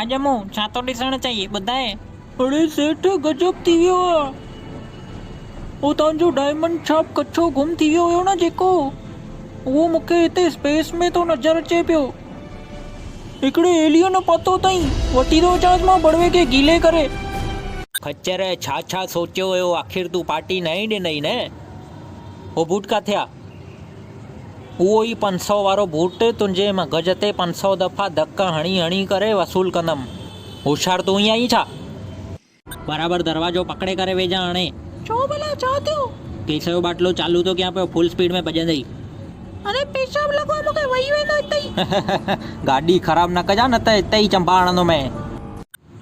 हाँ जमू छा तो ॾिसणु चाहिए ॿुधाए। अरे सेठ गजब थी वियो आहे। उहो तव्हांजो डायमंड छाप कच्छो गुम थी वियो हुयो न जेको, उहो मूंखे हिते स्पेस में तो नज़र अचे पियो। हिकिड़े एलियन पतो अथई, वठी थो अचांसि मां बड़वे खे गीले करे। खच्चर छा छा सोचियो हुयो, आख़िर तूं पार्टी न ई ॾिनई न। हो बूट किथे आहे? उहो ई 500 वारो बूट तुंहिंजे मग़ज़ ते 500 दफ़ा धक हणी हणी करे वसूल कंदमि। होशियारु तूं ई आई छा? बराबरि दरवाज़ो पकड़े करे वेझा हाणे। छो भला छा थियो? केस जो बाटलो चालू थो कयां पियो, फुल स्पीड में भॼंदई। अरे पेशाब लॻो आहे मूंखे, वही वेंदो हिते ई। गाॾी ख़राबु न कजां, न त हिते ई चंबा हणंदो मैं।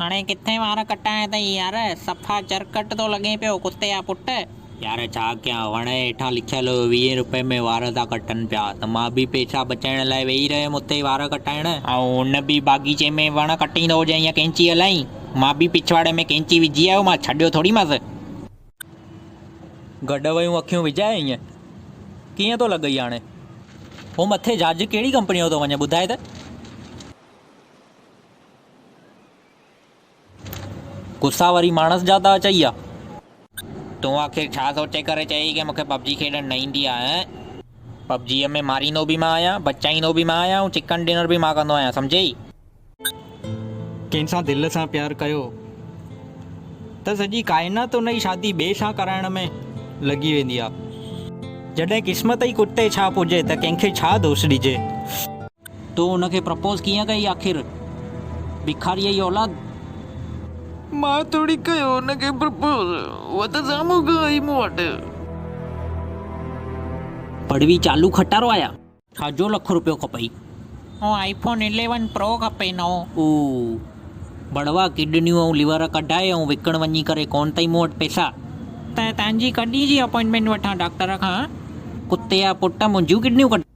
हाणे किथे वार कटाइण अथई यार, सफ़ा चरकट थो लॻे पियो कुते जा पुट। यार छा कयां, वण हेठां लिखियलु 20 रुपए में वार था कटनि पिया, त मां बि पैसा बचाइण लाइ वेही रहियुमि उते वार कटाइण। ऐं हुन बि बाग़ीचे में वण कटींदो हुजे ईअं कैंची हलाई, मां बि पिछवाड़े में कैंची विझी आयो, मां छॾियो थोरी मांसि। गॾु वयूं अखियूं विझाए ईअं कीअं थो लॻई हाणे? हो मथे जहाज कहिड़ी कंपनी जो थो वञे ॿुधाए त? गुस्सा वरी माणस जा था अचई आहे। तूं आख़िर छा सोचे करे चई की मूंखे पबजी खेॾणु न ईंदी आहे? पबजीअ में मारींदो बि मां आहियां, बचाईंदो बि मां आहियां, ऐं चिकन डिनर बि मां कंदो आहियां, सम्झई? कंहिंसां दिलि सां प्यारु कयो त सॼी काइनात उन जी शादी ॿिए सां कराइण में लॻी वेंदी आहे। जॾहिं क़िस्मत ई कुते छाप हुजे त कंहिंखे छा दोष ॾिजे। तूं हुनखे प्रपोज़ कीअं कई आख़िर? भिखारीअ जी औलाद। मां थोड़ी कयो हुनखे प्रपोज़, उहा त साम्हूं खां आई मूं वटि। पड़वी चालू खटारो आया, छाजो ₹1,00,000 खपई? ओ iPhone 11 Pro खपे नओ। बड़वा किडनियूं ऐं लिवर कढाए ऐं विकण वञी करे कोन अथई मूं वटि पैसा। त तव्हांजी कॾहिं जी अपॉइंटमेंट वठां डॉक्टर खां? कुते जा पुट मुंहिंजियूं किडनियूं कढ।